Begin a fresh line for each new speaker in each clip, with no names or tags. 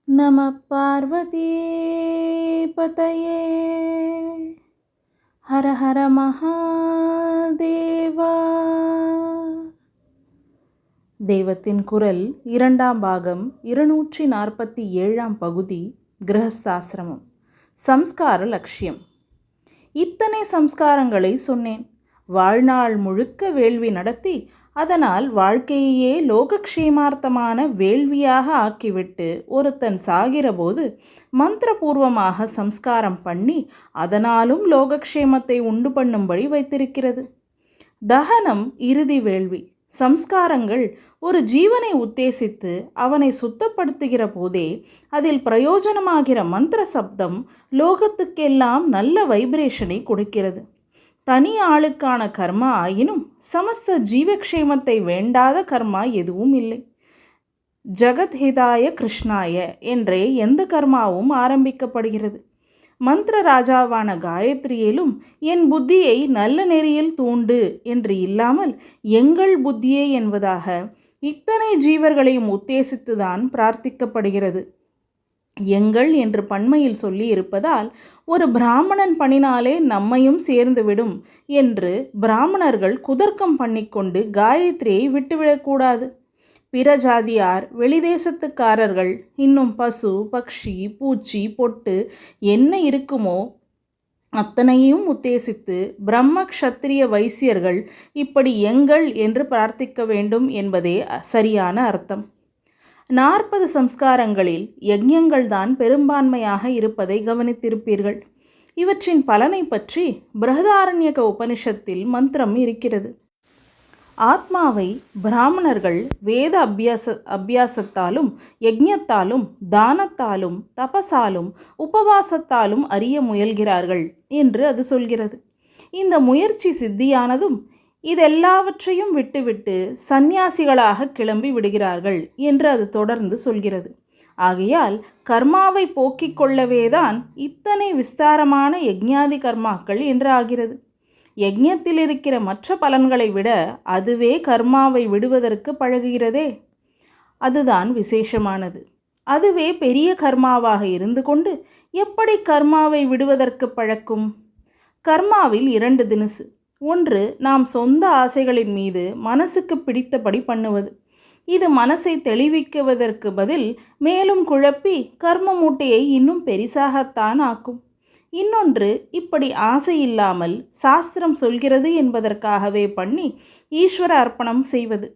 நம பார்வதி பதையே ஹர ஹர மகாதேவா. தெய்வத்தின் குரல் 2ஆம் பாகம் 247ஆம் பகுதி. கிரகஸ்தாசிரமம். சம்ஸ்கார லட்சியம். இத்தனை சம்ஸ்காரங்களை சொன்னேன். வாழ்நாள் முழுக்க வேள்வி நடத்தி அதனால் வாழ்க்கையே லோகக்ஷேமார்த்தமான வேள்வியாக ஆக்கிவிட்டு ஒருத்தன் சாகிறபோது மந்திரபூர்வமாக சம்ஸ்காரம் பண்ணி அதனாலும் லோகக்ஷேமத்தை உண்டு பண்ணும்படி வைத்திருக்கிறது. தகனம் இறுதி வேள்வி. சம்ஸ்காரங்கள் ஒரு ஜீவனை உத்தேசித்து அவனை சுத்தப்படுத்துகிற போதே அதில் பிரயோஜனமாகிற மந்திர சப்தம் லோகத்துக்கெல்லாம் நல்ல வைப்ரேஷனை கொடுக்கிறது. தனி ஆளுக்கான கர்மா ஆயினும் சமஸ்த ஜீவக்ஷேமத்தை வேண்டாத கர்மா எதுவும் இல்லை. ஜகத்ஹிதாய கிருஷ்ணாய என்றே எந்த கர்மாவும் ஆரம்பிக்கப்படுகிறது. மந்திர ராஜாவான காயத்ரியிலும் என் புத்தியை நல்ல நெறியில் தூண்டு என்று இல்லாமல் எங்கள் புத்தியே என்பதாக இத்தனை ஜீவர்களையும் உத்தேசித்துதான் பிரார்த்திக்கப்படுகிறது. எங்கள் என்று பன்மையில் சொல்லி இருப்பதால் ஒரு பிராமணன் பண்ணினாலே நம்மையும் சேர்ந்துவிடும் என்று பிராமணர்கள் குதர்க்கம் பண்ணிக்கொண்டு காயத்ரியை விட்டுவிடக்கூடாது. பிற ஜாதியார், வெளிதேசத்துக்காரர்கள், இன்னும் பசு, பக்ஷி, பூச்சி, பொட்டு என்ன இருக்குமோ அத்தனையும் உத்தேசித்து பிரம்ம க்ஷத்திரிய வைசியர்கள் இப்படி எங்கள் என்று பிரார்த்திக்க வேண்டும் என்பதே சரியான அர்த்தம். 40 சம்ஸ்காரங்களில் யஜ்ஞங்கள்தான் பெரும்பான்மையாக இருப்பதை கவனித்திருப்பீர்கள். இவற்றின் பலனை பற்றி பிருஹதாரண்யக உபனிஷத்தில் மந்திரம் இருக்கிறது. ஆத்மாவை பிராமணர்கள் வேத அபியாசத்தாலும் யஜ்ஞத்தாலும் தானத்தாலும் தபசாலும் உபவாசத்தாலும் அறிய முயல்கிறார்கள் என்று அது சொல்கிறது. இந்த முயற்சி சித்தியானதும் இதெல்லாவற்றையும் விட்டுவிட்டு சந்நியாசிகளாக கிளம்பி விடுகிறார்கள் என்று அது தொடர்ந்து சொல்கிறது. ஆகையால் கர்மாவை போக்கிக் கொள்ளவேதான் இத்தனை விஸ்தாரமான யஜ்ஞாதி கர்மாக்கள் என்று ஆகிறது. யஜ்ஞத்தில் இருக்கிற மற்ற பலன்களை விட அதுவே கர்மாவை விடுவதற்கு பழகுகிறதே, அதுதான் விசேஷமானது. அதுவே பெரிய கர்மாவாக இருந்து கொண்டு எப்படி கர்மாவை விடுவதற்கு பழக்கும்? கர்மாவில் 2 தினுசு. ஒன்று, நாம் சொந்த ஆசைகளின் மீது மனசுக்கு பிடித்தபடி பண்ணுவது. இது மனசை தெளிவிக்குவதற்கு பதில் மேலும் குழப்பி கர்ம மூட்டையை இன்னும் பெரிசாகத்தான் ஆக்கும். இன்னொன்று, இப்படி ஆசை இல்லாமல் சாஸ்திரம் சொல்கிறது என்பதற்காகவே பண்ணி ஈஸ்வர அர்ப்பணம் செய்வது.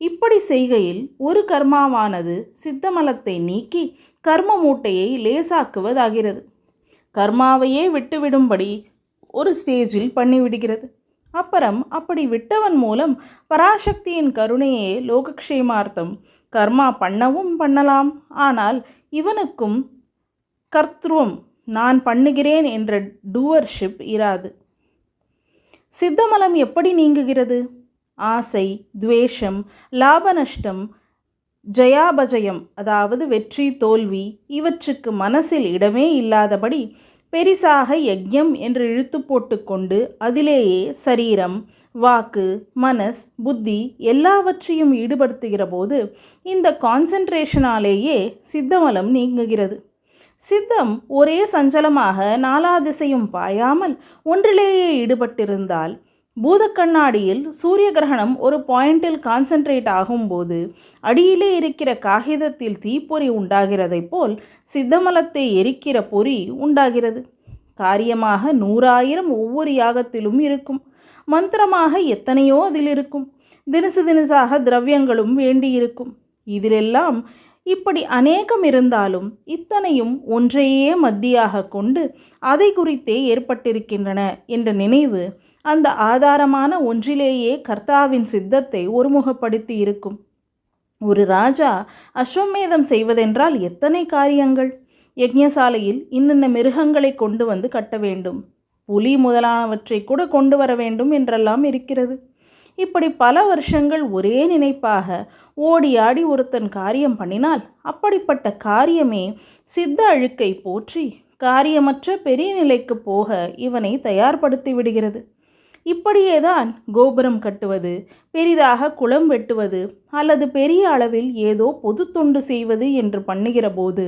இப்படி செய்கையில் ஒரு கர்மாவானது சித்தமலத்தை நீக்கி கர்ம மூட்டையை லேசாக்குவதாகிறது. கர்மாவையே விட்டுவிடும்படி ஒரு ஸ்டேஜில் பண்ணிவிடுகிறது. அப்புறம் அப்படி விட்டவன் மூலம் பராசக்தியின் கருணையே லோகக்ஷேமார்த்தம் கர்மா பண்ணலாம். ஆனால் இவனுக்கும் கர்த்ருவம், நான் பண்ணுகிறேன் என்ற டூவர்ஷிப் இராது. சித்தமலம் எப்படி நீங்குகிறது? ஆசை, துவேஷம், லாப நஷ்டம், ஜயாபஜயம் அதாவது வெற்றி தோல்வி இவற்றுக்கு மனசில் இடமே இல்லாதபடி பெரிசாக யஜ்ஞம் என்று இழுத்து போட்டு கொண்டு அதிலேயே சரீரம், வாக்கு, மனஸ், புத்தி எல்லாவற்றையும் ஈடுபடுத்துகிற போது இந்த கான்சென்ட்ரேஷனாலேயே சித்தமலம் நீங்குகிறது. சித்தம் ஒரே சஞ்சலமாக 4 திசையும் பாயாமல் ஒன்றிலேயே ஈடுபட்டிருந்தால் பூதக்கண்ணாடியில் சூரிய கிரகணம் ஒரு பாயிண்டில் கான்சென்ட்ரேட் ஆகும்போது அடியிலே இருக்கிற காகிதத்தில் தீப்பொறி உண்டாகிறதை போல் சித்தமலத்தை எரிக்கிற பொறி உண்டாகிறது. காரியமாக 100,000 ஒவ்வொரு யாகத்திலும் இருக்கும். மந்திரமாக எத்தனையோ அதில் இருக்கும். தினசாக திரவியங்களும் வேண்டியிருக்கும். இதிலெல்லாம் இப்படி அநேகம் இருந்தாலும் இத்தனையும் ஒன்றையே மத்தியாக கொண்டு அதை குறித்தே ஏற்பட்டிருக்கின்றன என்ற நினைவு அந்த ஆதாரமான ஒன்றிலேயே கர்த்தாவின் சித்தத்தை ஒருமுகப்படுத்தி இருக்கும். ஒரு ராஜா அஸ்வமேதம் செய்வதென்றால் எத்தனை காரியங்கள்! யஜ்ஞசாலையில் இன்னென்ன மிருகங்களை கொண்டு வந்து கட்ட வேண்டும், புலி முதலானவற்றை கூட கொண்டு வர வேண்டும் என்றெல்லாம் இருக்கிறது. இப்படி பல வருஷங்கள் ஒரே நினைப்பாக ஓடி ஆடி ஒருத்தன் காரியம் பண்ணினால் அப்படிப்பட்ட காரியமே சித்த அழுக்கை போற்றி காரியமற்ற பெரிய நிலைக்கு போக இவனை தயார்படுத்தி விடுகிறது. இப்படியேதான் கோபுரம் கட்டுவது, பெரிதாக குளம் வெட்டுவது அல்லது பெரிய அளவில் ஏதோ பொது தொண்டு செய்வது என்று பண்ணுகிற போது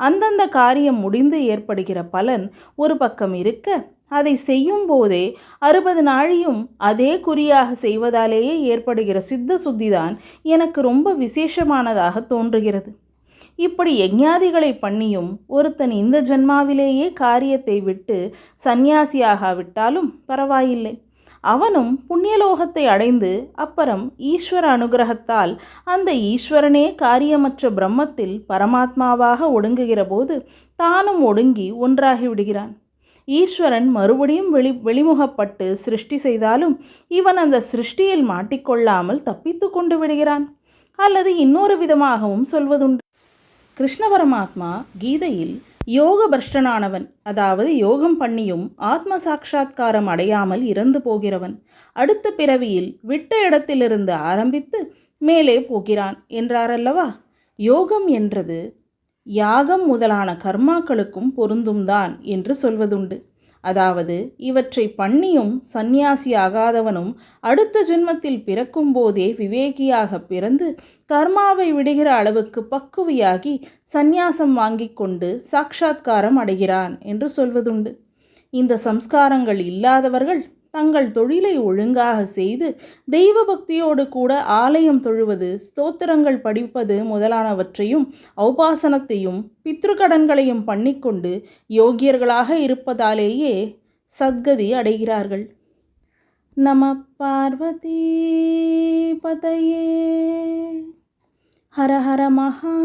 அந்தந்த காரியம் முடிந்து ஏற்படுகிற பலன் ஒரு பக்கம் இருக்க, அதை செய்யும் போதே 60 நாழியும் அதே குறியாக செய்வதாலேயே ஏற்படுகிற சித்த சுத்திதான் எனக்கு ரொம்ப விசேஷமானதாக தோன்றுகிறது. இப்படி யஞ்ஞாதிகளை பண்ணியும் ஒருத்தன் இந்த ஜன்மாவிலேயே காரியத்தை விட்டு சந்நியாசியாகாவிட்டாலும் பரவாயில்லை. அவனும் புண்ணியலோகத்தை அடைந்து அப்புறம் ஈஸ்வர அனுகிரகத்தால் அந்த ஈஸ்வரனே காரியமற்ற பிரம்மத்தில் பரமாத்மாவாக ஒடுங்குகிற போது தானும் ஒடுங்கி ஒன்றாகி விடுகிறான். ஈஸ்வரன் மறுபடியும் வெளிமுகப்பட்டு சிருஷ்டி செய்தாலும் இவன் அந்த சிருஷ்டியில் மாட்டிக்கொள்ளாமல் தப்பித்து கொண்டு விடுகிறான். அல்லது இன்னொரு விதமாகவும் சொல்வதுண்டு. கிருஷ்ண பரமாத்மா கீதையில் யோக பிரஷ்டனானவன், அதாவது யோகம் பண்ணியும் ஆத்ம சாட்சா்காரம் அடையாமல் இறந்து போகிறவன் அடுத்த பிறவியில் விட்ட இடத்திலிருந்து ஆரம்பித்து மேலே போகிறான் என்றாரல்லவா. யோகம் என்றது யாகம் முதலான கர்மாக்களுக்கும் பொருந்தும் தான் என்று சொல்வதுண்டு. அதாவது இவற்றை பண்ணியும் சந்நியாசி ஆகாதவனும் அடுத்த ஜென்மத்தில் பிறக்கும் போதே விவேகியாக பிறந்து கர்மாவை விடுகிற அளவுக்கு பக்குவியாகி சந்நியாசம் வாங்கி கொண்டு சாட்சா்காரம் அடைகிறான் என்று சொல்வதுண்டு. இந்த சம்ஸ்காரங்கள் இல்லாதவர்கள் தங்கள் தொழிலை ஒழுங்காக செய்து தெய்வ பக்தியோடு கூட ஆலயம் தொழுவது, ஸ்தோத்திரங்கள் படிப்பது முதலானவற்றையும் ஔபாசனத்தையும் பித்ருக்கடன்களையும் பண்ணிக்கொண்டு யோகியர்களாக இருப்பதாலேயே சத்கதி அடைகிறார்கள். நம பார்வதி பதயே ஹர ஹர மகாதேவா.